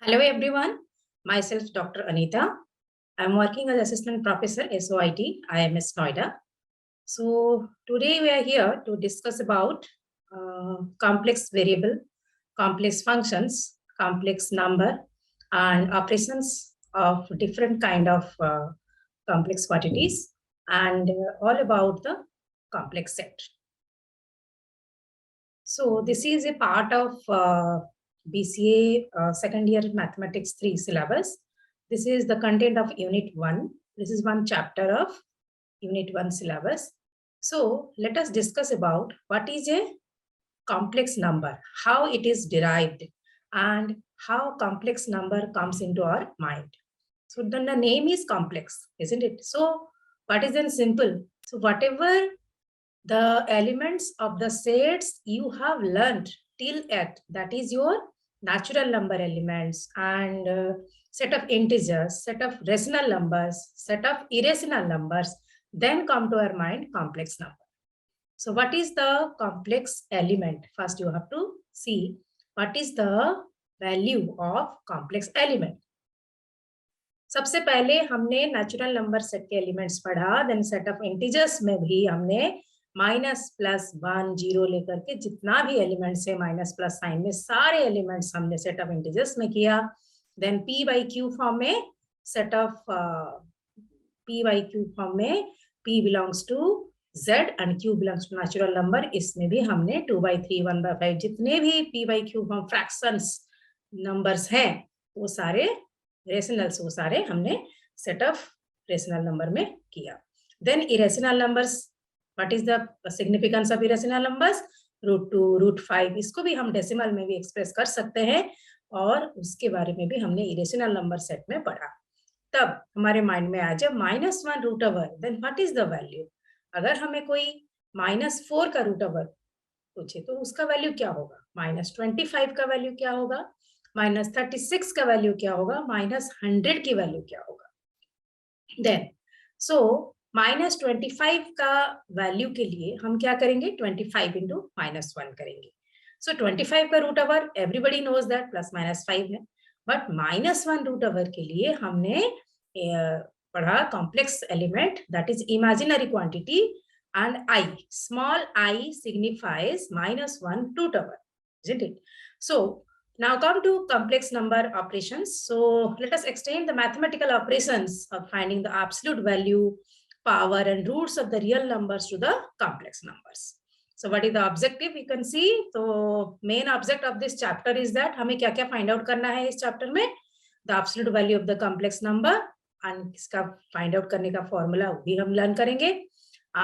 Hello everyone, myself Dr. Anita. I'm working as Assistant Professor SOIT, IMS Noida. So today we are here to discuss about complex variable, complex functions, complex number, and operations of different kind of complex quantities, and all about the complex set. So this is a part of BCA second year mathematics 3 syllabus. This is the content of unit 1. This is one chapter of unit 1 syllabus. So let us discuss about what is a complex number, how it is derived, and how complex number comes into our mind. So then the name is complex, isn't it? So what is then simple? So whatever the elements of the sets you have learned till yet, that is your natural number elements and set of integers, set of rational numbers, set of irrational numbers, then come to our mind complex number. So what is the complex element? First you have to see what is the value of complex element. सबसे पहले हमने natural number set के elements पढ़ा, then set of integers में भी हमने minus plus 1 0 लेकर के जितना भी एलिमेंट्स है माइनस प्लस साइन में सारे एलिमेंट्स हमने सेट ऑफ इंटीजर्स में किया. Then p by q form में set of p by q form में p belongs to z and q belongs to natural number, इसमें भी हमने 2 बाई 3 1 बाई 5 जितने भी p by q form fractions numbers हैं वो सारे रेशनल्स, वो सारे हमने सेट ऑफ रेशनल नंबर में किया. Then irrational numbers, what is the significance of irrational numbers? √2 √5, इसको भी हम डेसिमल में भी एक्सप्रेस कर सकते हैं और उसके बारे में भी हमने इरेशनल नंबर सेट में पढ़ा. तब हमारे माइंड में आ जाए -1 root over, then what is the value? अगर हमें कोई -4 का रूट ओवर पूछे तो उसका वैल्यू क्या होगा? -25 का वैल्यू क्या होगा? -36 का वैल्यू क्या होगा? -100 की वैल्यू क्या होगा? देन सो -25 का वैल्यू के लिए हम क्या करेंगे? 25 इंटू -1 करेंगे. सो 25 का root over everybody knows that +-5 है, बट -1 रूट ओवर के लिए हमने पढ़ा complex element that is imaginary quantity and I, small I signifies -1 root over, isn't it? So now come to complex number operations. So let us extend the mathematical operations of finding the absolute value, power and roots of the real numbers to the complex numbers. So what is the objective? You can see, so main object of this chapter is that हमें क्या क्या find out करना है इस chapter में? The absolute value of the complex number, and इसका find out करने का formula भी हम learn करेंगे.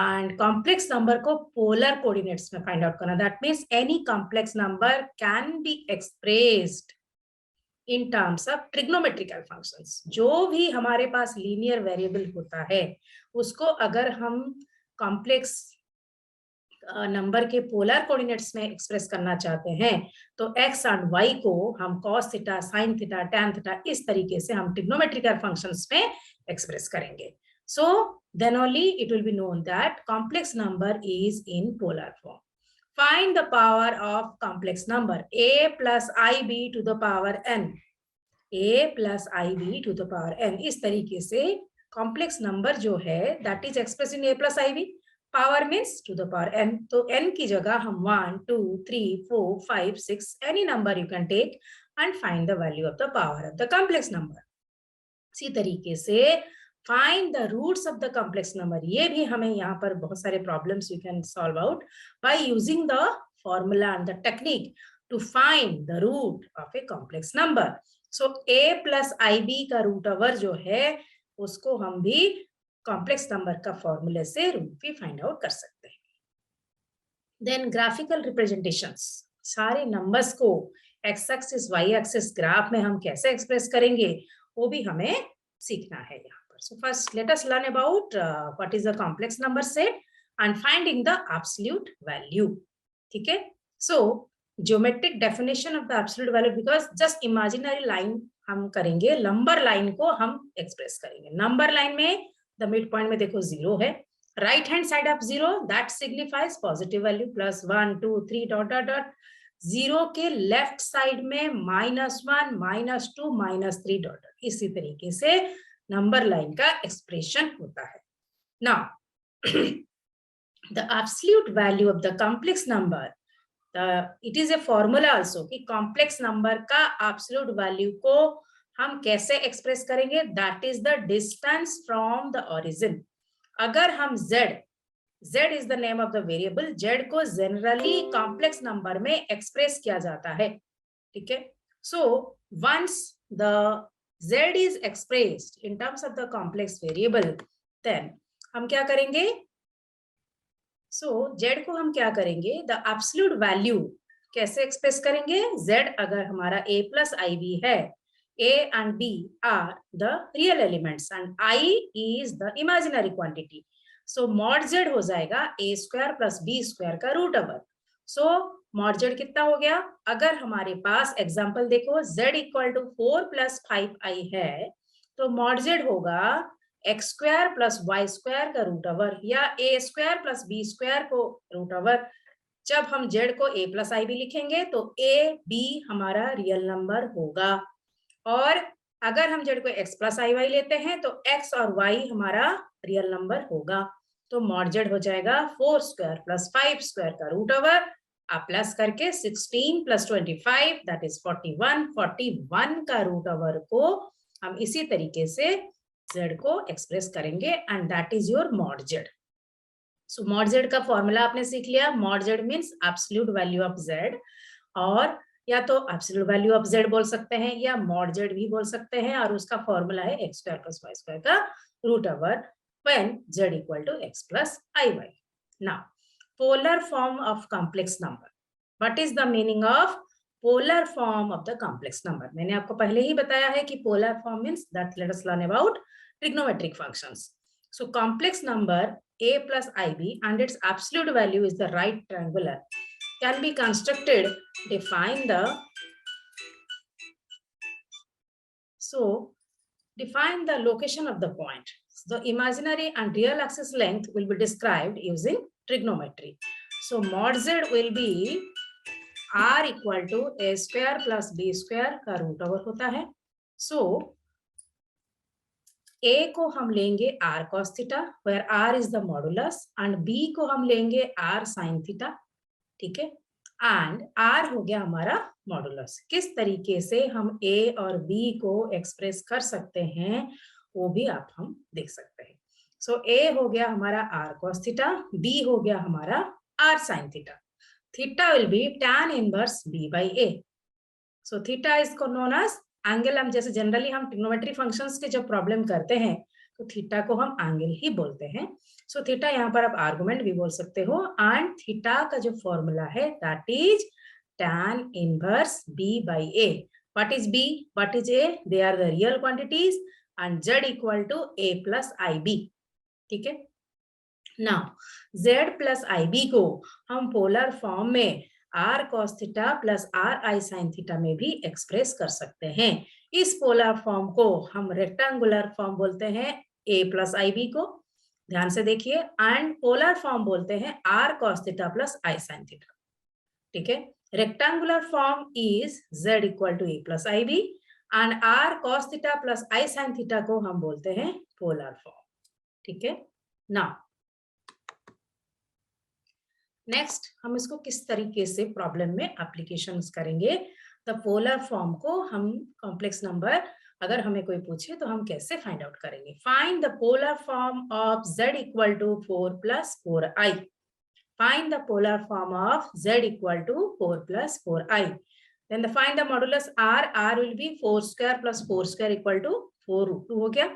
And complex number को polar coordinates में find out करना. That means any complex number can be expressed in terms of trigonometrical functions. जो भी हमारे पास linear variable होता है उसको अगर हम complex नंबर के पोलर कोऑर्डिनेट्स में एक्सप्रेस करना चाहते हैं तो x और y को हम cos theta, sin theta, tan theta इस तरीके से हम ट्रिग्नोमेट्रिकल फंक्शंस में एक्सप्रेस करेंगे. So then only it will be known that complex number is in polar form. Find the power of complex number a plus ib to the power n. a plus ib to the power n. इस तरीके से complex number जो है that is expressed in a plus ib. Power means to the power n. तो n की जगह हम 1 2 3 4 5 6 any number you can take and find the value of the power of the complex number. इसी तरीके से find the roots of the complex number. ये भी हमें यहाँ पर बहुत सारे problems we can solve out by using the formula and the technique to find the root of a complex number. So a plus ib का root over जो है उसको हम भी complex number का formula से root भी find out कर सकते हैं. Then graphical representations, सारे numbers को x axis y axis graph में हम कैसे express करेंगे वो भी हमें सीखना है यहाँ. So first let us learn about what is the complex number set and finding the absolute value. ठीक है? So geometric definition of the absolute value, because just imaginary line हम करेंगे, number line को हम express करेंगे. Number line में the midpoint में देखो 0 है, right hand side of 0 that signifies positive value, +1 2 3 ... zero के लेफ्ट साइड में -1, -2, -3 डॉट, इसी तरीके से नंबर लाइन का एक्सप्रेशन होता है। Now the absolute value of the complex number, it is a formula also कि कॉम्प्लेक्स नंबर का एब्सोल्यूट वैल्यू को हम कैसे एक्सप्रेस करेंगे, that is the distance from the origin. अगर हम z is the name of the variable, z को generally complex number में एक्सप्रेस किया जाता है, ठीक है। So once the z is expressed in terms of the complex variable, then हम क्या करेंगे, z को हम क्या करेंगे, द एब्सोल्यूट वैल्यू कैसे एक्सप्रेस करेंगे, z अगर हमारा a प्लस ib है, a and b are the real elements and I is the imaginary quantity. So mod z हो जाएगा a square plus b square का root over. So mod z कितना हो गया, अगर हमारे पास एग्जांपल देखो z equal to 4 plus 5i है, तो mod z होगा x square plus y square का रूट ओवर, या a square plus b square को रूट ओवर। जब हम z को a प्लस आई बी लिखेंगे तो a b हमारा रियल नंबर होगा, और अगर हम z को x प्लस आई वाई लेते हैं तो x और y हमारा रियल नंबर होगा। तो मॉड z हो जाएगा 4 स्क्वायर प्लस 5 स्क्वायर का रूट ओवर, आप प्लस करके 16 प्लस 25 दैट इज 41 का रूट ओवर को हम इसी तरीके से z को एक्सप्रेस करेंगे and that is your mod z। So mod z का फॉर्मूला आपने सीख लिया, mod z means absolute value of z, और या तो एब्सोल्यूट वैल्यू ऑफ z बोल सकते हैं या मॉड z भी बोल सकते हैं, और उसका फॉर्मूला है x square plus y square का root over when z equal to x plus i y. Now polar form of complex number, what is the meaning of polar form of the complex number. मैंने आपको पहले ही बताया है कि polar form means that let us learn about trigonometric functions. So complex number a plus ib and its absolute value is the right triangular can be constructed, define the location of the point. The imaginary and real axis length will be described using trigonometry. So mod z will be r equal to a square plus b square का root over होता है। So a को हम लेंगे r cos theta where r is the modulus, and b को हम लेंगे r sin theta, ठीक है, एंड r हो गया हमारा मॉडुलस। किस तरीके से हम a और b को एक्सप्रेस कर सकते हैं वो भी आप हम देख सकते हैं। सो a हो गया हमारा r cos थीटा, b हो गया हमारा r sin theta, theta will be tan inverse b by a। So theta is known as angle. हम जैसे जनरली हम ट्रिग्नोमेट्री फंक्शंस के जब प्रॉब्लम करते हैं तो थीटा को हम एंगल ही बोलते हैं। सो थीटा यहाँ पर आप आर्गुमेंट भी बोल सकते हो, एंड थीटा का जो फॉर्मूला है that is tan inverse b by a। What is b, what is a, they are the real quantities, and z equal to a plus ib, ठीक है। नाउ z प्लस ib को हम polar form में r cos theta plus r i sin theta में भी express कर सकते हैं। इस पोलर फॉर्म को हम रेक्टेंगुलर फॉर्म बोलते हैं a प्लस ib को, ध्यान से देखिए, एंड पोलर फॉर्म बोलते हैं r cos theta plus i sin theta, ठीक है। Rectangular form is z equal to a plus ib and r cos theta plus i sin theta को हम बोलते हैं पोलर फॉर्म, ठीक है। नाउ नेक्स्ट हम इसको किस तरीके से प्रॉब्लम में एप्लीकेशंस करेंगे। द पोलर फॉर्म को हम कॉम्प्लेक्स नंबर अगर हमें कोई पूछे तो हम कैसे फाइंड आउट करेंगे। Find the polar form of z equal to 4 plus 4i। Find the polar form of z equal to 4 plus 4i। Then find the modulus r will be 4 square plus 4 square equal to 4 root 2 हो गया,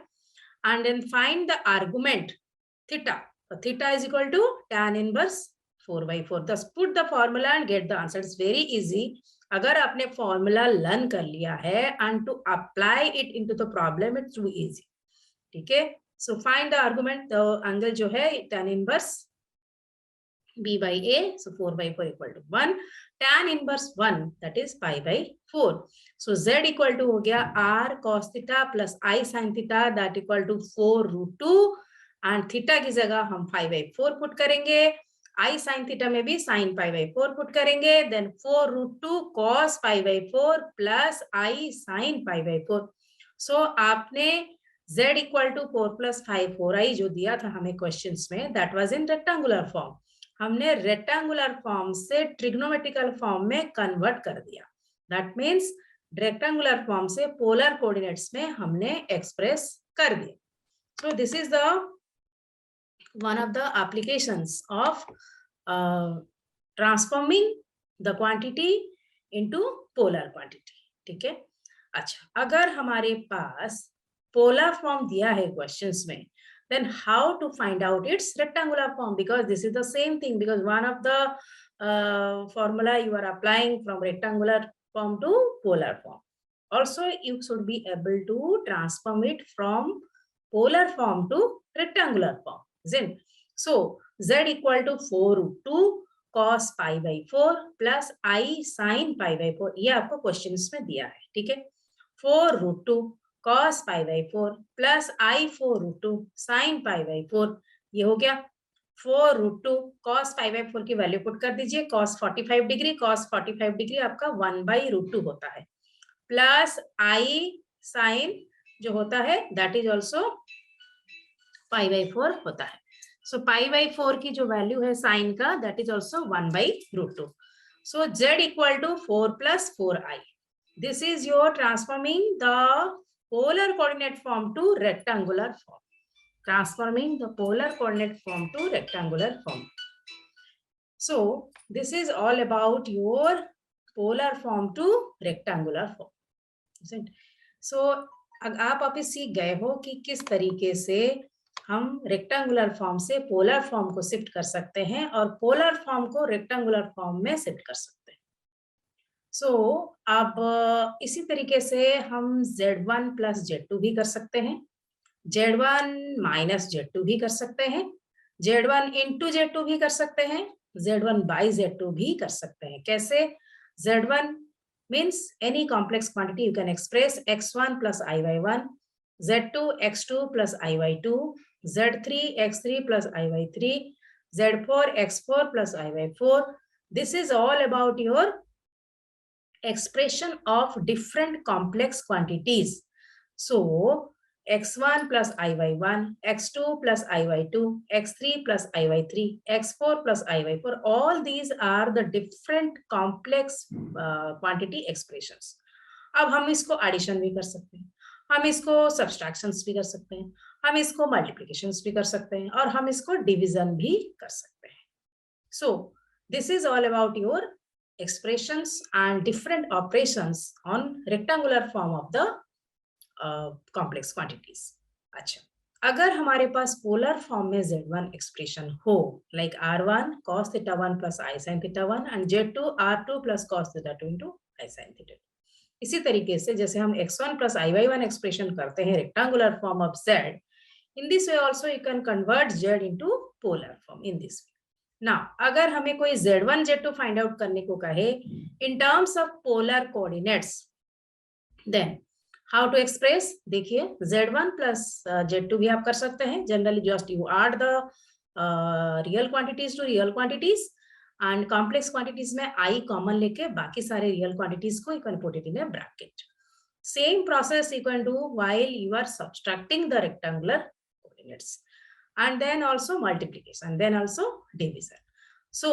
and then find the argument theta. Theta is equal to tan inverse 4 by 4। Thus put the formula and get the answer. It's very easy. अगर आपने formula learn कर लिया है and to apply it into the problem it's too easy, ठीक है। So find the argument, the angle जो है tan inverse b by a, so 4 by 4 equal to 1, tan inverse 1 that is pi by 4। So z equal to हो गया r cos theta plus I sin theta that equal to 4 root 2, and theta की जगह हम 5 by 4 put करेंगे, I sin theta में भी sin pi by 4 put करेंगे, then 4√2 cos pi by 4 plus I sin pi by 4. So आपने z equal to 4 plus 5 4i जो दिया था हमें क्वेश्चंस में, that was in rectangular form. हमने रेक्टेंगुलर फॉर्म से ट्रिग्नोमेट्रिकल फॉर्म में कन्वर्ट कर दिया. दैट मीन्स रेक्टेंगुलर फॉर्म से पोलर कोऑर्डिनेट्स में हमने एक्सप्रेस कर दिया. सो this is the one of the applications of transforming the quantity into polar quantity. ठीक है. अच्छा, अगर हमारे पास polar form दिया है questions में, then how to find out its rectangular form? Because this is the same thing, because one of the formula you are applying from rectangular form to polar form. Also, you should be able to transform it from polar form to rectangular form. Isn't? So z equal to 4√2 cos pi by 4 plus I sin pi by 4. ये आपको questions में दिया है. ठीक है. 4√2 cos pi by 4 plus I 4√2 sin pi by 4. ये हो गया. 4√2 cos pi by 4 की वैल्यू पुट कर दीजिए. cos 45 डिग्री, cos 45 डिग्री आपका 1/√2 होता है, प्लस I sin जो होता है that is also pi by 4 होता है. सो पाई बाई 4 की जो वैल्यू है साइन का, that is also 1/√2. So z equal to 4 plus 4i. This is your transforming the polar coordinate form to rectangular form. Transforming the polar coordinate form to rectangular form. So this is all about your polar form to rectangular form. So आप अभी सीख गए हो कि किस तरीके से हम रेक्टेंगुलर फॉर्म से पोलर फॉर्म को शिफ्ट कर सकते हैं और पोलर फॉर्म को रेक्टेंगुलर फॉर्म में शिफ्ट कर सकते हैं. सो अब इसी तरीके से हम Z1 प्लस Z2 भी कर सकते हैं, Z1 माइनस Z2 भी कर सकते हैं, Z1 इंटू Z2 भी कर सकते हैं, Z1 बाई Z2 भी कर सकते हैं. कैसे? Z1 means any complex quantity you can express x1 plus I by 1, Z2 x2 plus I by 2, Z3 x3 plus I by 3, Z4 x4 plus I by 4. This is all about your expression of different complex quantities. So x1 plus I by 1, x2 plus I by 2, x3 plus I by 3, x4 plus I by 4. All these are the different complex quantity expressions. अब हम इसको addition भी कर सकते हैं, हम इसको subtractions भी कर सकते हैं, हम इसको मल्टीप्लिकेशंस भी कर सकते हैं और हम इसको डिवीजन भी कर सकते हैं. So this is all about your expressions and different operations on rectangular form of the complex quantities. अच्छा, अगर हमारे पास पोलर फॉर्म में Z1 एक्सप्रेशन हो, like R1 cos theta 1 plus I sin theta 1 and Z2 R2 plus cos theta 2 into I sin theta 2. इसी तरीके से जैसे हम x1 plus I by 1 expression करते हैं rectangular form of Z, in this way also you can convert Z into polar form in this way. Now अगर हमें कोई Z1 Z2 फाइंड आउट करने को कहे in terms of polar coordinates, then how to express? देखिए, Z1 plus Z2 भी आप कर सकते हैं. Generally just you add the real quantities to real quantities and complex quantities में I कॉमन लेके बाकी सारे रियल क्वांटिटीज को you can put it in a bracket. Same process you can do while you are subtracting the rectangular coordinates and then also multiplication, then also division. So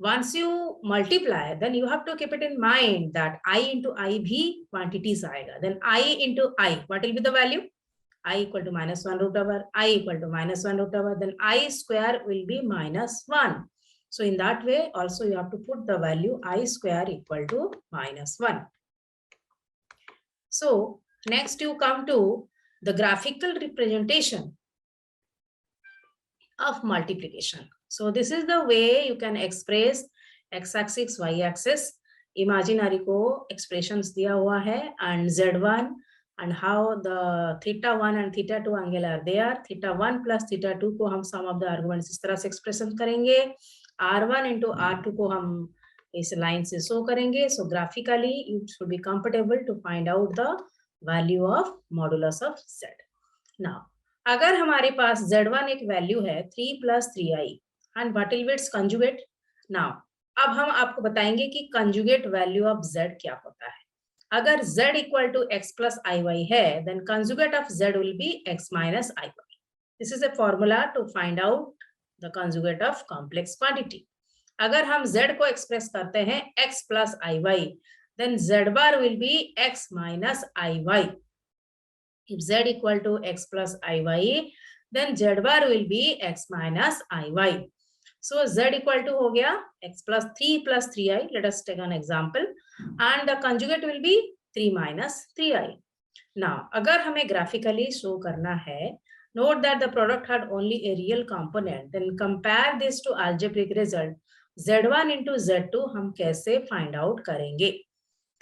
once you multiply, then you have to keep it in mind that I into I भी quantities आएगा. Then I into I, what will be the value? I equal to minus 1 root over, I equal to minus 1 root over, then I square will be minus 1. So in that way also you have to put the value I square equal to minus 1. So next you come to the graphical representation of multiplication. So this is the way you can express x-axis, y-axis. Imaginary को expressions दिया हुआ है and Z1 and how the theta 1 and theta 2 angle are there. Theta 1 plus theta 2 को हम sum of the arguments इस तरह से expression करेंगे. R1 into R2 को हम इस line से show करेंगे. So graphically you should be comfortable to find out the value of modulus of Z. Now अगर हमारे पास Z1 एक वैल्यू है 3 plus 3i and what will be its conjugate. Now अब हम आपको बताएंगे कि conjugate value of z क्या होता है. अगर z equal to x plus iy है, then conjugate of z will be x minus iy. This is a formula to find out the conjugate of complex quantity. अगर हम z को express करते हैं x plus iy, then z bar will be x minus iy. If z equal to x plus iy, then z bar will be x minus iy. So z equal to हो गया x plus 3i. Let us take an example, and the conjugate will be 3 minus 3i. Now अगर हमें graphically show करना है, note that the product had only a real component. Then compare this to algebraic result. z1 into z2 हम कैसे find out करेंगे?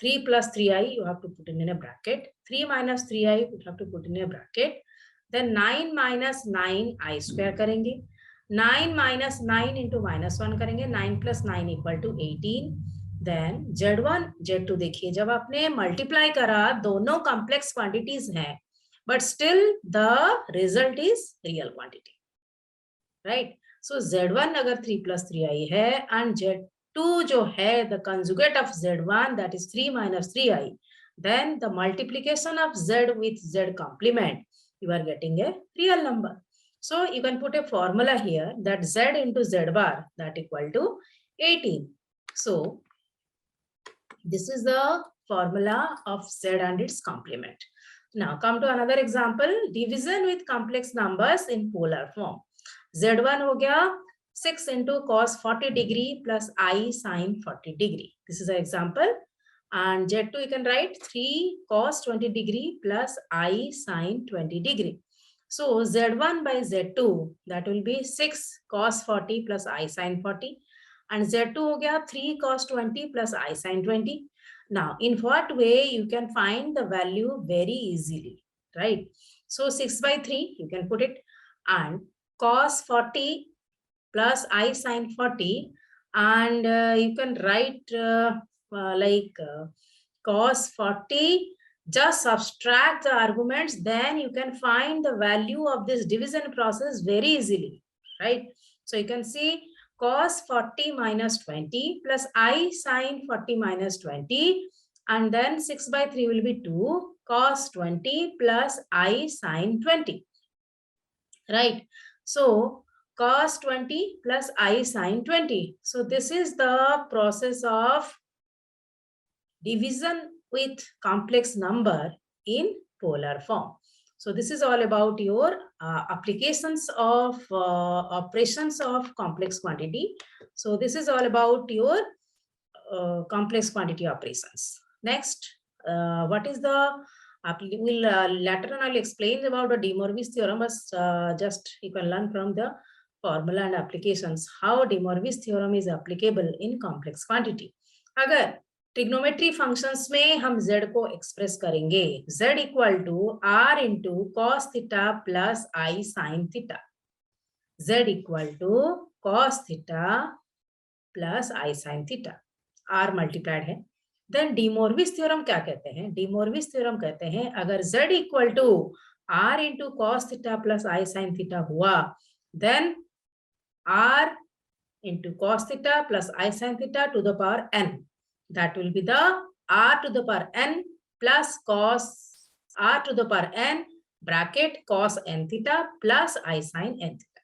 3 plus 3i you have to put in a bracket. 3 minus 3i you have to put in a bracket. Then 9 minus 9i square करेंगे. 9 minus 9 into minus 1 करेंगे. 9 plus 9 equal to 18. Then z1 z2 देखिए, जब आपने multiply करा दोनों complex quantities हैं, but still the result is real quantity, right. So z1 अगर 3 plus 3i है एंड z2 जो है the conjugate of z1 that is 3 minus 3i, then the multiplication of z with z complement, you are getting a real number. So you can put a formula here that z into z bar that equal to 18. So this is the formula of z and its complement. Now come to another example, division with complex numbers in polar form. z1 हो गया 6 into cos 40 degree plus I sin 40 degree. This is an example. And z2 you can write 3 cos 20 degree plus I sin 20 degree. So z1 by z2 that will be 6 cos 40 plus I sin 40, and z2 हो गया 3 cos 20 plus I sin 20. Now in what way you can find the value very easily, right? So 6 by 3 you can put it, and cos 40 plus I sin 40, and you can write cos 40, just subtract the arguments, then you can find the value of this division process very easily, right? So you can see cos 40 minus 20 plus I sin 40 minus 20, and then 6 by 3 will be 2 cos 20 plus I sin 20, right? So cos 20 plus I sin 20. So this is the process of division with complex number in polar form. So this is all about your applications of operations of complex quantity. So this is all about your complex quantity operations. Next, what is the later on I'll explain about the De Morvis theorem, but just you can learn from the formula and applications how De Morvis theorem is applicable in complex quantity. अगर trigonometry functions में हम z को express करेंगे, z equal to r into cos theta plus i sine theta, z equal to cos theta plus i sine theta, r multiplied है. देन de Moivre's theorem क्या कहते हैं? डी मोरविस थ्योरम कहते हैं अगर z equal to r into cos theta plus i sine theta हुआ, then r into cos theta plus i sine theta to the power n, that will be the r to the power n plus cos r to the power n bracket cos n theta plus I sin n theta.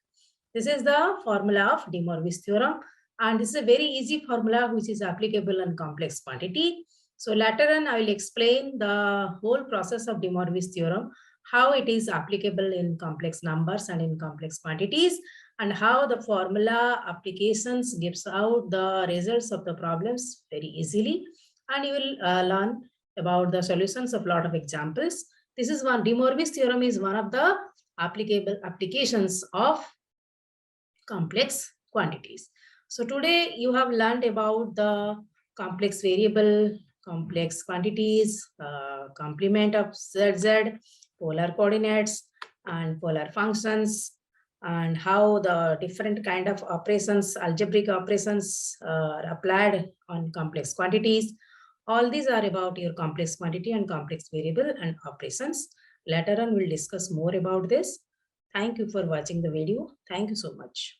This is the formula of De Morvis theorem, and this is a very easy formula which is applicable in complex quantity. So later on I will explain the whole process of De Morvis theorem, how it is applicable in complex numbers and in complex quantities, and how the formula applications gives out the results of the problems very easily, and you will learn about the solutions of a lot of examples. This is one, De Morvis theorem is one of the applicable applications of complex quantities. So today you have learned about the complex variable, complex quantities, complement of z, polar coordinates and polar functions, and how the different kind of operations, algebraic operations are applied on complex quantities. All these are about your complex quantity and complex variable and operations. Later on, we'll discuss more about this. Thank you for watching the video. Thank you so much.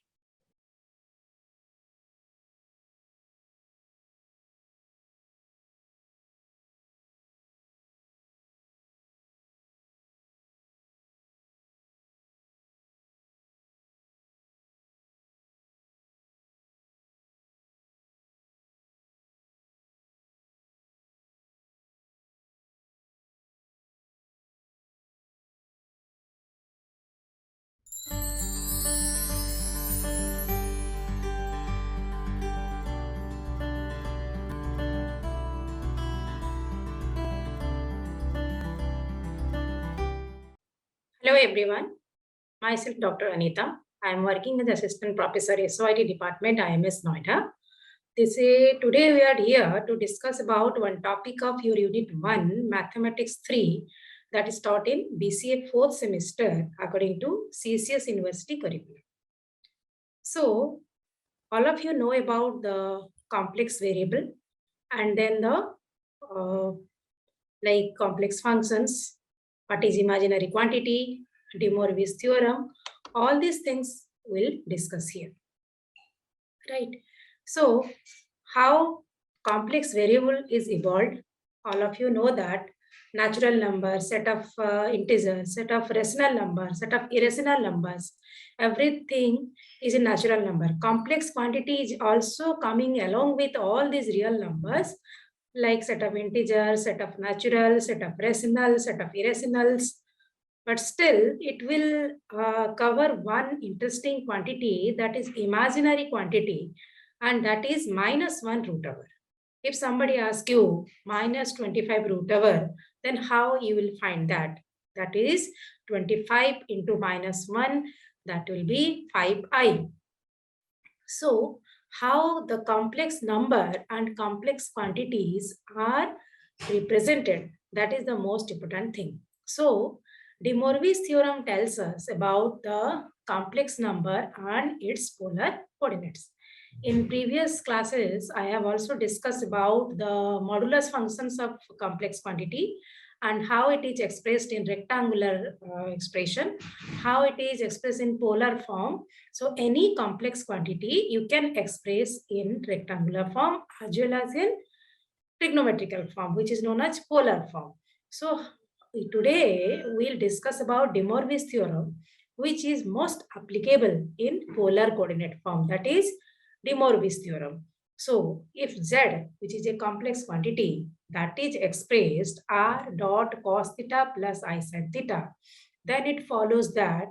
Hello everyone, myself Dr. Anita. I am working as Assistant Professor SOIT Department, IMS Noida. Today we are here to discuss about one topic of your Unit 1, Mathematics 3, that is taught in BCA 4th semester according to CCS University curriculum. So, all of you know about the complex variable and then the like complex functions, what is imaginary quantity, De Moivre's theorem, all these things we'll discuss here, right? So how complex variable is evolved, all of you know that natural numbers, set of integers, set of rational numbers, set of irrational numbers, everything is a natural number. Complex quantity is also coming along with all these real numbers, like set of integers, set of natural, set of rational, set of irrationals. But still, it will cover one interesting quantity, that is imaginary quantity, and that is -1 root over. If somebody asks you -25 root over, then how you will find that? That is 25 into -1, that will be 5i. So, how the complex number and complex quantities are represented, that is the most important thing. So, De Moivre's theorem tells us about the complex number and its polar coordinates. In previous classes, I have also discussed about the modulus functions of complex quantity and how it is expressed in rectangular expression, how it is expressed in polar form. So any complex quantity you can express in rectangular form as well as in trigonometrical form, which is known as polar form. So today we'll discuss about De Moivre's theorem, which is most applicable in polar coordinate form, that is De Moivre's theorem. So if z, which is a complex quantity, that is expressed r dot cos theta plus I sin theta, then it follows that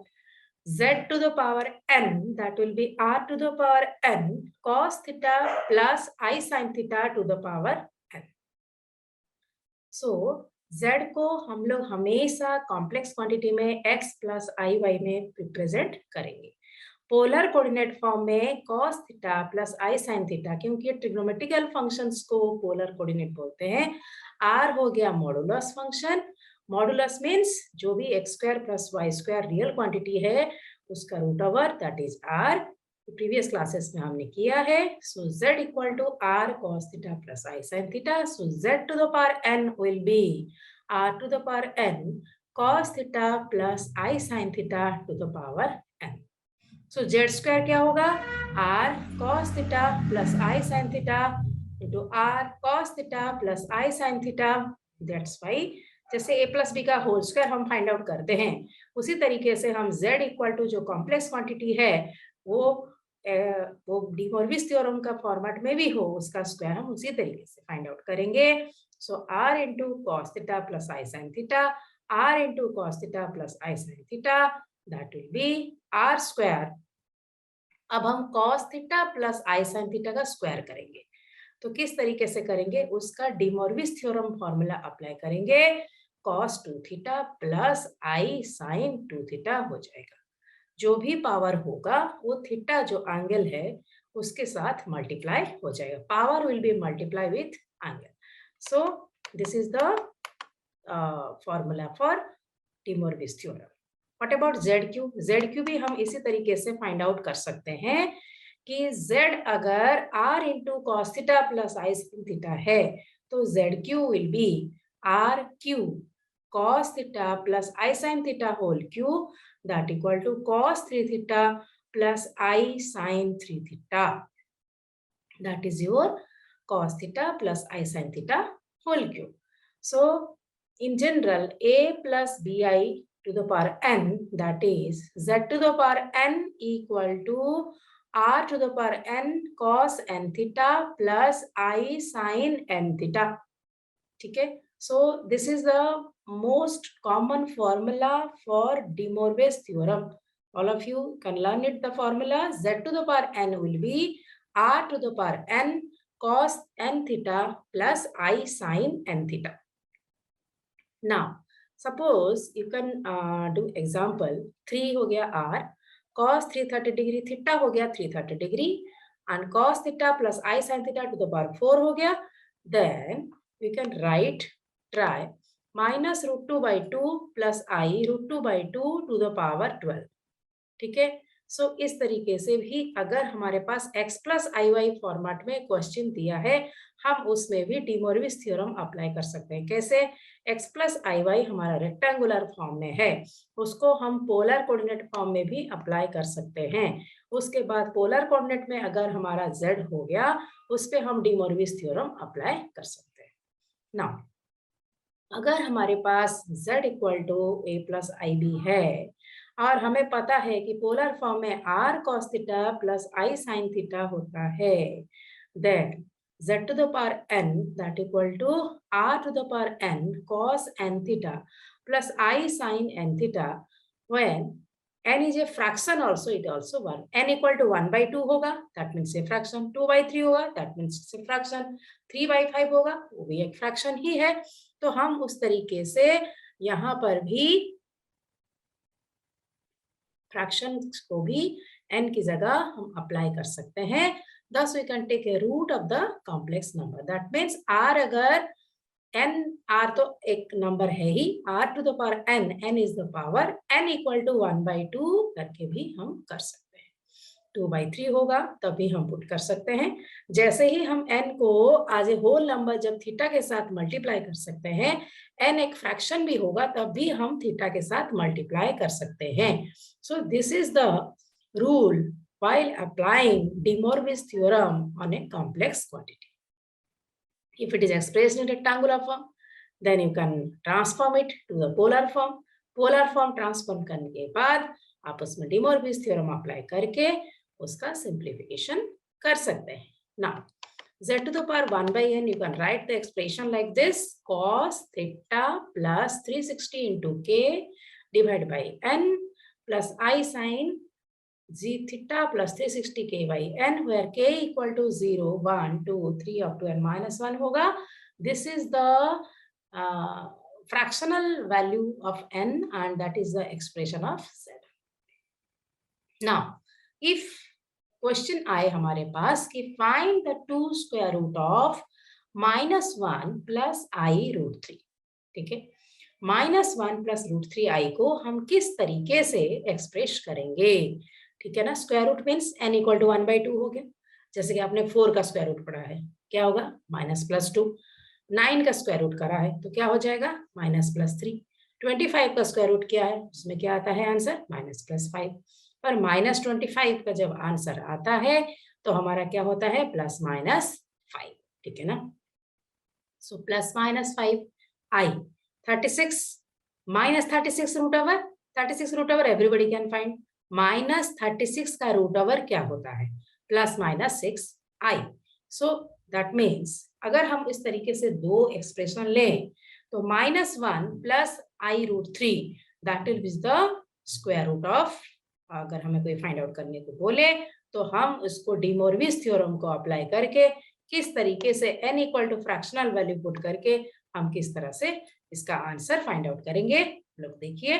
z to the power n, that will be r to the power n cos theta plus I sin theta to the power n. So z को हम लोग हमेशा complex quantity में x plus i Y में represent करेंगे. Polar coordinate form में cos theta plus i sin theta, क्योंकि trigonometrical functions को पोलर कोऑर्डिनेट बोलते हैं. r हो गया मॉडुलस फंक्शन. मॉडुलस मीन्स जो भी x square plus y square real quantity है उसका root over, that is r. Previous classes में हमने किया है. So z equal to r cos theta plus i sin theta. So z to the power n will be r to the power n cos theta plus i sin theta to the power n. So z square क्या होगा? r cos theta plus i sin theta into r cos theta plus i sin theta. That's why जैसे a plus B का whole square हम find out करते हैं, उसी तरीके से हम z इक्वल टू जो कॉम्प्लेक्स क्वांटिटी है वो डी मोइव्रे's थ्योरम का फॉर्मेट में भी हो, उसका स्क्वायर हम उसी तरीके से फाइंड आउट करेंगे. सो r into cos theta plus i sin theta, r into cos theta plus i sin theta, that will be r square. अब हम cos theta plus i sin theta का स्क्वायर करेंगे. तो किस तरीके से करेंगे? उसका D Moivre's theorem formula apply करेंगे. cos 2 theta plus i sin 2 theta हो जाएगा. जो भी पावर होगा वो थीटा जो एंगल है उसके साथ मल्टीप्लाई हो जाएगा. Power will be multiply with angle. So this is the formula for de Moivre's theorem. What about ZQ? ZQ भी हम इसी तरीके से फाइंड आउट कर सकते हैं कि Z अगर r into cos theta plus i sin theta है तो ZQ will be RQ cos theta plus I sin theta whole cube, that equal to cos 3 theta plus I sin 3 theta. That is your cos theta plus I sin theta whole cube. So in general, a plus bi to the power n, that is z to the power n equal to r to the power n cos n theta plus I sin n theta. ठीक है. So this is the most common formula for De Moivre's theorem. All of you can learn it. The formula z to the power n will be r to the power n cos n theta plus I sin n theta. Now suppose you can do example 3 हो गया r, cos 330 degree, theta हो गया 330 degree and cos theta plus i sin theta to the power 4 हो गया. Then we can write try minus √2/2 plus i √2/2 to the power 12. ठीक है. सो इस तरीके से भी अगर हमारे पास x plus i Y format में क्वेश्चन दिया है, हम उसमें भी डी मोरविस थ्योरम अप्लाई कर सकते हैं. कैसे? x प्लस आई वाई हमारा रेक्टेंगुलर फॉर्म में है, उसको हम पोलर कोऑर्डिनेट फॉर्म में भी अप्लाई कर सकते हैं. उसके बाद पोलर कोऑर्डिनेट में अगर हमारा z हो गया, उस पर हम डी मोरविस थ्योरम अप्लाई कर सकते हैं. नाउ अगर हमारे पास z equal to a plus i b है और हमें पता है कि पोलर फॉर्म में r cos theta plus i sin theta होता है, then z to the power n that equal to r to the power n cos n theta plus I sin n theta. When n is a fraction also, it also 1. n equal to 1/2 होगा, that means a fraction. 2/3 होगा, that means it's a fraction. 3/5 होगा, वो भी एक fraction ही है. तो हम उस तरीके से यहाँ पर भी फ्रैक्शन को भी n की जगह हम अप्लाई कर सकते हैं. Thus we can take a root of the complex number. That means r अगर n, r तो एक नंबर है ही, r to the power n, n is the power, n equal to 1/2 करके भी हम कर सकते हैं. 2/3 होगा तब भी हम पुट कर सकते हैं. जैसे ही हम n को एज ए होल नंबर जब थीटा के साथ मल्टीप्लाई कर सकते हैं, n एक फ्रैक्शन भी होगा तब भी हम थीटा के साथ मल्टीप्लाई कर सकते हैं. सो this is the rule while applying De Morvis theorem on a complex quantity. If it is expressed in rectangular form, then you can transform it to the polar form. Polar form transform करने के बाद आप उसमें De Morvis theorem apply करके उसका simplification कर सकते हैं. Now, z to the power 1/n, you can write the expression like this: cos theta plus 360 into k divided by n plus I sin g theta plus 360 k by n, where k equal to 0, 1, 2, 3 up to n minus 1 होगा. This is the fractional value of n and that is the expression of z. Now, if question आए हमारे पास कि find the 2 square root of -1 plus I root 3. ठीक है. -1 plus root 3i को हम किस तरीके से एक्सप्रेस करेंगे? ठीक है ना. Square root means n equal to 1/2 हो गया. जैसे कि आपने 4 का स्क्वायर रूट पढ़ा है, क्या होगा? -+2. 9 का स्क्वायर रूट करा है तो क्या हो जाएगा? -+3. 25 का स्क्वायर रूट क्या है, उसमें क्या आता है आंसर? -+5. पर -25 का जब आंसर आता है तो हमारा क्या होता है? +-5. ठीक है ना. So +-5 i 36 -36 root over 36 root over everybody can find. -36 का रूट ओवर क्या होता है? +-6i. सो दैट मीन्स अगर हम इस तरीके से दो एक्सप्रेशन लें तो -1 plus i root 3 that is the square root of, अगर हमें कोई फाइंड आउट करने को बोले तो हम उसको डी मोरविस थ्योरम को अप्लाई करके किस तरीके से n equal to fractional value put करके हम किस तरह से इसका आंसर फाइंड आउट करेंगे. लोग देखिए,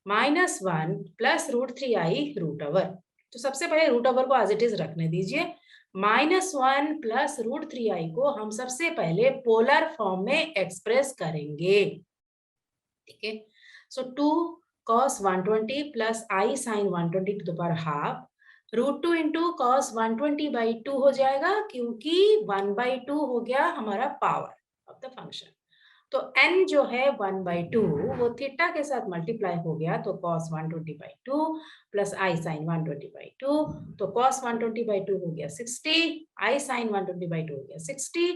-1 प्लस √3i रूट ओवर. तो सबसे पहले रूट ओवर को एज इट इज रखने दीजिए. -1 प्लस √3i को हम सबसे पहले पोलर फॉर्म में एक्सप्रेस करेंगे. ठीक है. So 2 cos 120 plus i sin 120 to the power half √2 into cos 120/2 हो जाएगा, क्योंकि 1/2 हो गया हमारा पावर ऑफ द फंक्शन. तो n जो है 1/2 वो थीटा के साथ मल्टीप्लाई हो गया तो cos 120/2 प्लस i sin 120/2, तो cos 120/2 हो गया 60, i sin 120/2 हो गया 60.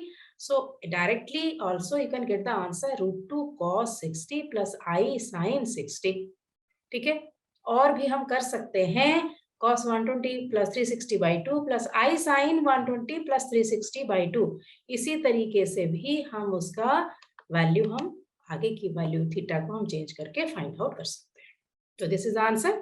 So directly also you can get the answer √2 cos 60 plus i sin 60. ठीक है. और भी हम कर सकते हैं cos 120 plus 360/2 plus i sin 120 plus 360/2. इसी तरीके से भी हम उसका वैल्यू, हम आगे की वैल्यू थीटा को हम चेंज करके फाइंड आउट कर सकते हैं. तो दिस इज आंसर.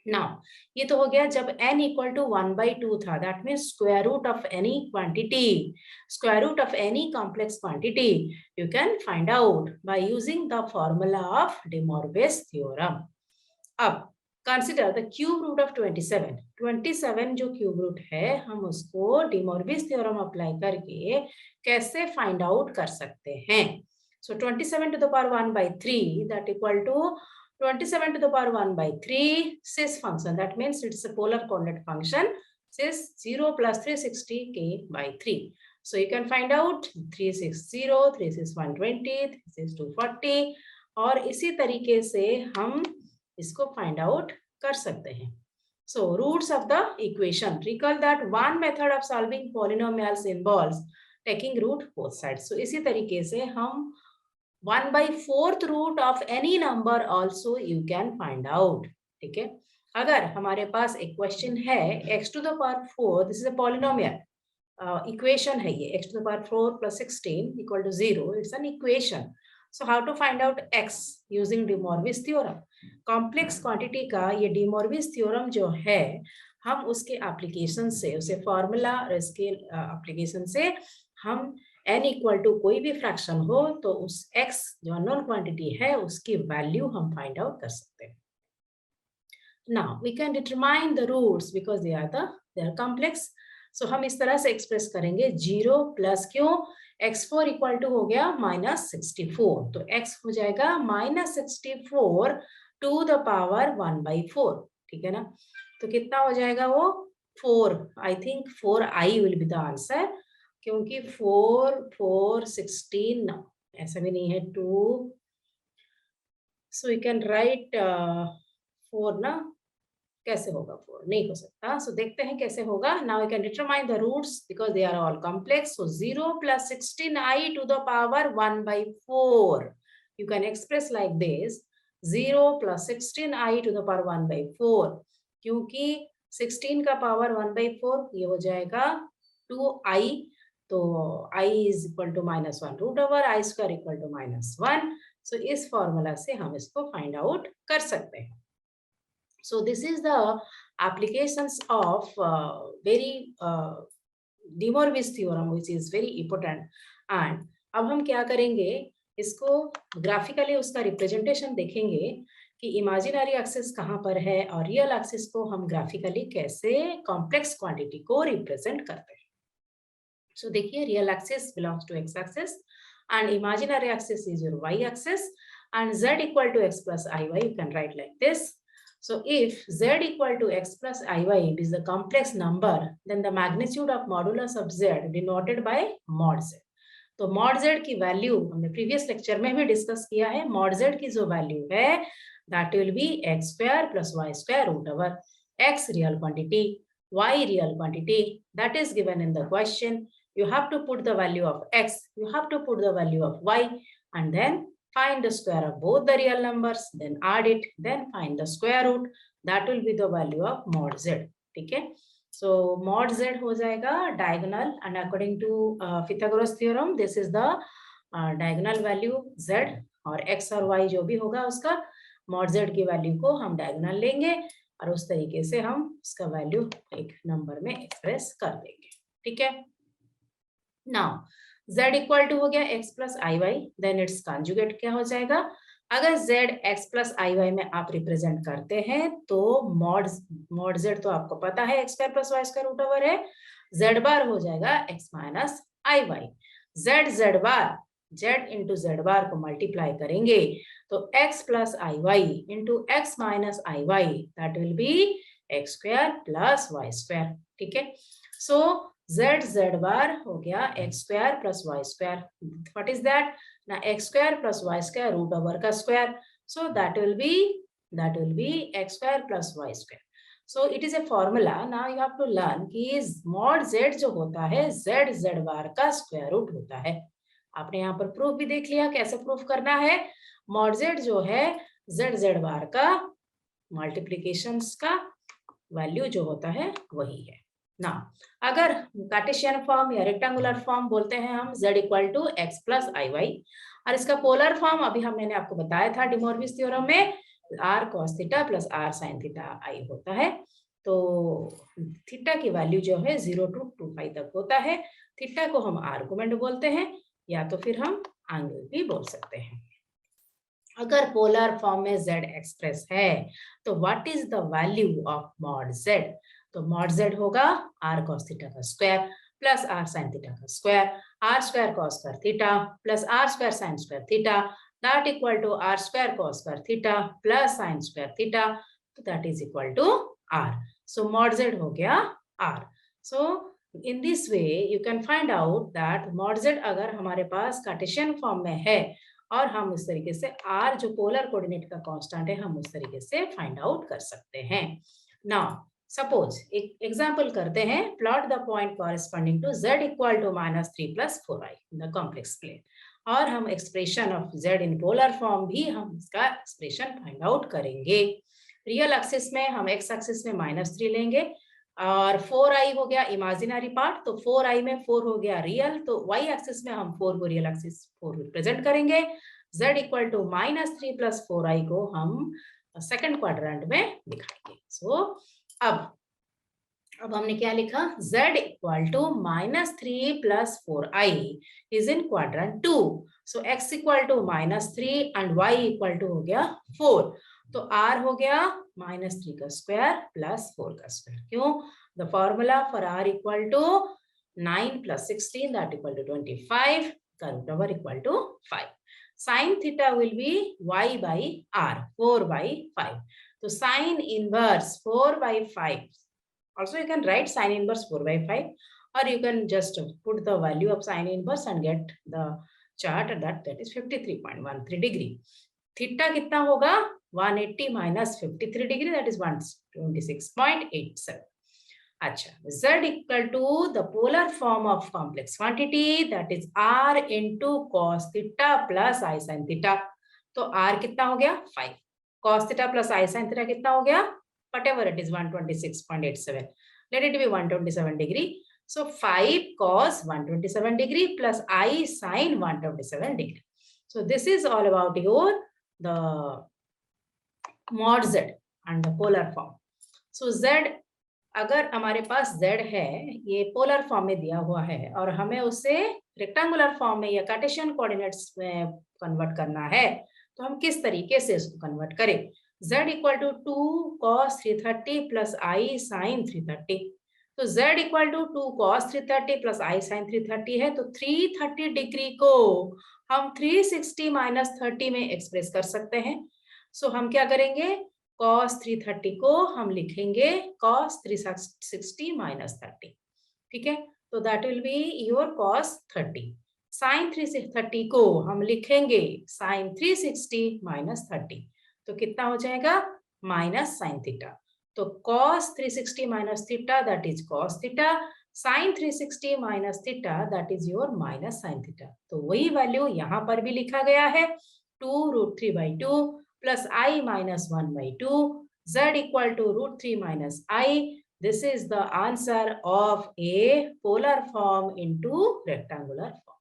नाउ ये तो हो गया जब n इक्वल टू 1/2 था, that means square root of any quantity, square root of any complex quantity you can find out by using the formula of De Moivre's theorem. अब consider the cube root of 27। 27 जो cube root है, हम उसको De Moivre's theorem apply करके कैसे find out कर सकते हैं। सो 27 to the power 1/3 that equal to 27 to the power 1/3 cis function. That means it's a polar coordinate function. Cis 0 plus 360k/3. So you can find out 360, 3 is 120, 3 is 240 और इसी तरीके से हम इसको फाइंड आउट कर सकते हैं। So roots of the equation. Recall that one method of solving polynomials involves taking root both sides. So इसी तरीके से हम 1/4 root of any number also you can find out. ठीक है, अगर हमारे पास एक क्वेश्चन है x to the power 4, this is a polynomial equation है ये, x to the power 4 plus 16 equal to 0, it's an equation. So how to find out x using De Moivre's theorem? Complex quantity का ये De Moivre's theorem जो है, हम उसके application से, उसे फॉर्मूला और इसके एप्लीकेशन से हम n इक्वल टू कोई भी फ्रैक्शन हो तो उस x जो अननोन क्वांटिटी है उसकी वैल्यू हम फाइंड आउट कर सकते हैं। Now we can determine the roots because they are complex. So हम इस तरह से एक्सप्रेस करेंगे 0 प्लस क्यों, x4 इक्वल टू हो गया -64, तो x हो जाएगा -64 टू द पावर 1/4। ठीक है ना, तो कितना हो जाएगा वो 4, I think 4i will be the answer, क्योंकि 4 4 16 ऐसा भी नहीं है 2, सो यू कैन राइट 4 ना, कैसे होगा 4, नहीं हो सकता। सो देखते हैं कैसे होगा। Now you can determine the roots because they are all complex. So 0 plus 16i to the power 1/4 you can express like this, 0 plus 16i to the power 1/4, क्योंकि 16 का पावर 1/4 ये हो जाएगा 2i, तो i is equal to -1 root over i square equal to -1। सो इस formula से हम इसको फाइंड आउट कर सकते हैं। So this is the applications of De Moivre's theorem, which is very important. And अब हम क्या करेंगे, इसको ग्राफिकली उसका रिप्रेजेंटेशन देखेंगे कि इमेजिनरी एक्सिस कहाँ पर है और रियल एक्सिस को हम ग्राफिकली कैसे कॉम्प्लेक्स क्वांटिटी को रिप्रेजेंट करते हैं। So देखिए, real axis belongs to x axis and imaginary axis is your y axis, and z equal to x plus iy, you can write like this. So if z equal to x plus iy, it is a complex number, then the magnitude of modulus of z denoted by mod z. तो mod z की value हमने previous lecture में भी discuss किया है। mod z की जो value है that will be x square plus y square root over x real quantity, y real quantity, that is given in the question. You have to put the value of x, you have to put the value of y, and then find the square of both the real numbers, then add it, then find the square root, that will be the value of mod z. ठीक है, so mod z हो जाएगा diagonal, and according to Pythagoras theorem this is the diagonal value z, और x और y जो भी होगा उसका mod z की वैल्यू को हम diagonal लेंगे और उस तरीके से हम उसका वैल्यू एक नंबर में एक्सप्रेस कर देंगे। ठीक है, नाउ z इक्वल टू हो गया x plus i Y, then it's conjugate क्या हो जाएगा, अगर z x plus i Y में आप रिप्रेजेंट करते हैं तो मॉड z तो आपको पता है x square plus y square root over है, z बार हो जाएगा x minus i y, z bar z into z bar को मल्टीप्लाई करेंगे तो x plus i y into x minus i y, that will be x square plus y square. ठीक है, so z bar हो गया x square plus y square, what is that ना, x square plus y square root over का square, so that will be x square plus y square. So it is a formula, now you have to learn कि mod z जो होता है z बार का square root होता है। आपने यहाँ पर प्रूफ भी देख लिया, कैसे प्रूफ करना है, मॉड z जो है z बार का मल्टीप्लीकेशंस का वैल्यू जो होता है वही है ना। अगर कार्टेशियन फॉर्म या रेक्टेंगुलर फॉर्म बोलते हैं हम z equal to x plus i y, और इसका पोलर फॉर्म अभी मैंने आपको बताया था De Moivre's थ्योरम में r cos theta plus r sine theta i होता है। तो थीटा की वैल्यू जो है 0 to 2π तक होता है। थीटा को हम आर्गुमेंट बोलते हैं या तो फिर हम एंगल भी बोल सकते हैं। अगर पोलर फॉर्म में z एक्सप्रेस है तो what is the value of mod z? तो मॉड z होगा r cos थीटा का square plus r sin theta का square, r square cos square theta plus r square sin square theta, that equal to r square cos square theta plus sin square theta, तो that is equal to r। So mod z हो गया r। So in this way you can find out that mod z अगर हमारे पास Cartesian form में है और हम उस तरीके से r जो पोलर कोऑर्डिनेट का कांस्टेंट है हम उस तरीके से फाइंड आउट कर सकते हैं। नाउ सपोज एक एग्जांपल करते हैं, plot the point corresponding to z equal to -3 + 4i in the complex plane, और हम expression of z in polar form भी हम इसका एक्सप्रेशन फाइंड आउट करेंगे। रियल एक्सिस में हम x एक्सिस में -3 लेंगे और 4i हो गया इमेजिनरी पार्ट, तो 4i में 4 हो गया रियल, तो y एक्सिस में हम 4 को रियल एक्सिस 4 रिप्रेजेंट करेंगे। z इक्वल टू -3 + 4i को हम सेकंड क्वाड्रेंट में दिखाएंगे। सो अब हमने क्या लिखा, z equal to -3 + 4i is in quadrant 2। So x equal to -3 and y equal to हो गया 4, तो r हो गया -3 का स्क्वायर प्लस 4 का स्क्वायर। क्यों? The formula for r equal to 9 + 16 that equal to 25 का root over equal to 5। Sine theta will be y by r 4/5, तो sine inverse 4/5, also you can write sin inverse 4/5 or you can just put the value of sin inverse and get the chart that is 53.13 degree। Theta कितना होगा 180 minus 53 degree, that is 126.87। अच्छा, z equal to the polar form of complex quantity that is r into cos theta plus i sin theta, तो r कितना हो गया 5, cos theta plus i sin theta कितना हो गया, whatever it is 126.87, let it be 127 degree, so 5 cos 127 degree plus i sin 127 degree। So this is all about your the mod z and the polar form। so z अगर हमारे पास z है, ये polar form में दिया हुआ है और हमें उसे रेक्टेंगुलर फॉर्म में या कार्टेशियन कोऑर्डिनेट्स में कन्वर्ट करना है, तो हम किस तरीके से इसको कन्वर्ट करें। z equal to 2 cos 330 plus i sin 330, तो z equal to 2 cos 330 plus i sin 330 है, तो 330 डिग्री को हम 360 माइनस 30 में एक्सप्रेस कर सकते हैं। सो हम क्या करेंगे, cos 330 को हम लिखेंगे cos 360 माइनस 30, ठीक है, तो that will be your cos 30। sin 330 को हम लिखेंगे sin 360 माइनस 30, तो कितना हो जाएगा माइनस sin थीटा, तो cos 360 minus theta that is cos theta, sin 360 minus theta that is your minus sin theta. तो वही वैल्यू यहाँ पर भी लिखा गया है 2√3/2 plus I minus 1/2, z equal to √3 minus I। This is the answer of a polar form into rectangular form।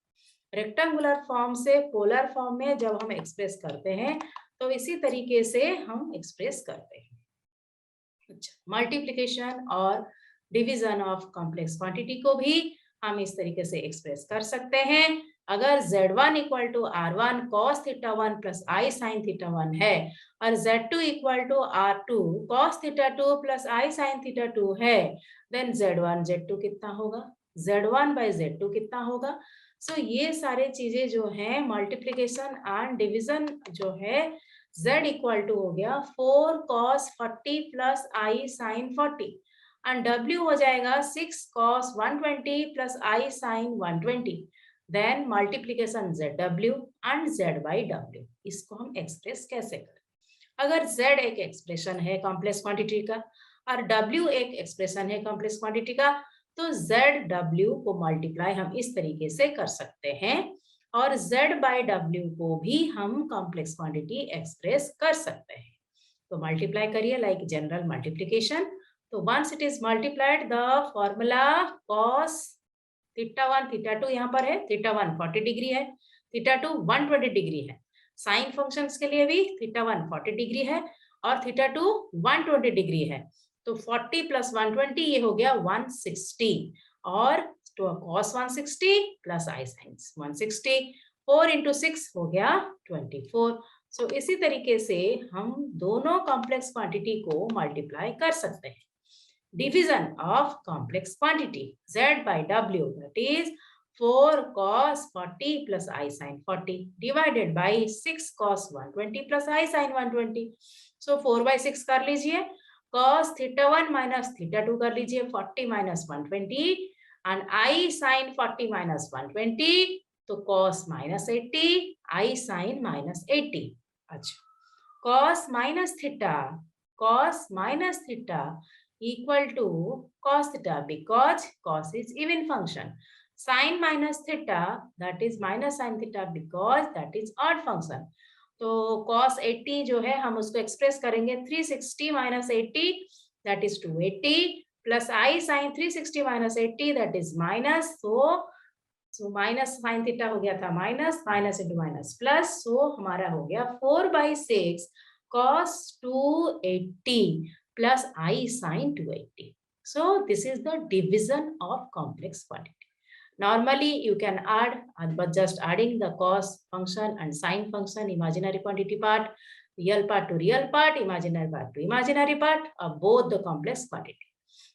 Rectangular form से polar form में जब हम एक्सप्रेस करते हैं तो इसी तरीके से हम एक्सप्रेस करते हैं। अच्छा, मल्टीप्लिकेशन और डिवीजन ऑफ कॉम्प्लेक्स क्वांटिटी को भी हम इस तरीके से एक्सप्रेस कर सकते हैं। अगर z1 equal to r1 cos theta 1 plus i sin theta 1 है और z2 equal to r2 cos theta 2 plus i sin theta 2 है, देन z1 z2 कितना होगा, z1 by z2 कितना होगा। सो ये सारे चीजें जो हैं मल्टीप्लिकेशन एंड डिवीजन जो है, z इक्वल टू हो गया 4 cos 40 plus i sin 40 and w हो जाएगा 6 cos 120 plus i sin 120, then multiplication zw and z by w। इसको हम एक्सप्रेस कैसे करें, अगर z एक एक्सप्रेशन है कॉम्प्लेक्स क्वांटिटी का और w एक एक्सप्रेशन है कॉम्प्लेक्स क्वांटिटी का, तो zw को मल्टीप्लाई हम इस तरीके से कर सकते हैं और z by w को भी हम कॉम्प्लेक्स क्वांटिटी एक्सप्रेस कर सकते हैं। तो मल्टीप्लाई करिए लाइक जनरल मल्टीप्लीकेशन, तो once it is multiplied the formula cos theta 1 theta 2 यहाँ पर है, थीटा 1 40 डिग्री है, थीटा 2 120 डिग्री है, साइन फंक्शंस के लिए भी थीटा 1 40 डिग्री है और थीटा 2 120 डिग्री है। तो 40 प्लस 120 ये हो गया 160 और cos 160 प्लस आई साइन 160, 4 into 6 हो गया 24। सो इसी तरीके से हम दोनों कॉम्प्लेक्स क्वांटिटी को मल्टीप्लाई कर सकते हैं। Division of complex quantity z by w, that is 4 cos 40 plus I sin 40 divided by 6 cos 120 plus I sin 120। so 4 by 6 कर लीजिए, cos theta 1 minus theta 2 कर लीजिए, 40 minus 120 and I sin 40 minus 120 तो cos minus 80 I sin minus 80। अच्छा, cos minus theta equal to cos theta because cos is even function, sin minus theta that is minus sin theta because that is odd function। तो cos 80 जो है हम उसको express करेंगे 360 minus 80 that is 280 plus I sin 360 minus 80 that is minus, so minus sine theta हो गया था minus, minus into minus plus, so हमारा हो गया 4/6 cos 280 plus I sin 280। so this is the division of complex quantity। normally you can add but just adding the cos function and sin function, imaginary quantity part, real part to real part, imaginary part to imaginary part of both the complex quantity।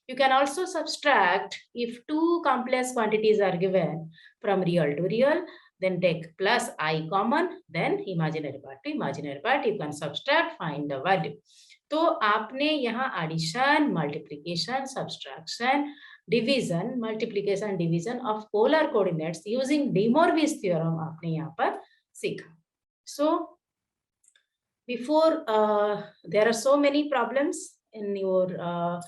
You can also subtract if two complex quantities are given from real to real, then take plus I common, then imaginary part to imaginary part you can subtract, find the value। तो आपने यहाँ addition, multiplication, subtraction, division, multiplication, division of polar coordinates using De Morgan's theorem आपने यहाँ पर सीखा। So before there are so many problems in your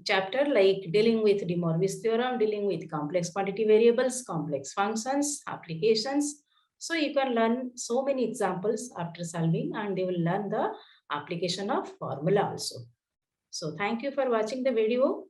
chapter like dealing with De Morgan's theorem, dealing with complex quantity variables, complex functions, applications. So you can learn so many examples after solving and they will learn the application of formula also. So thank you for watching the video.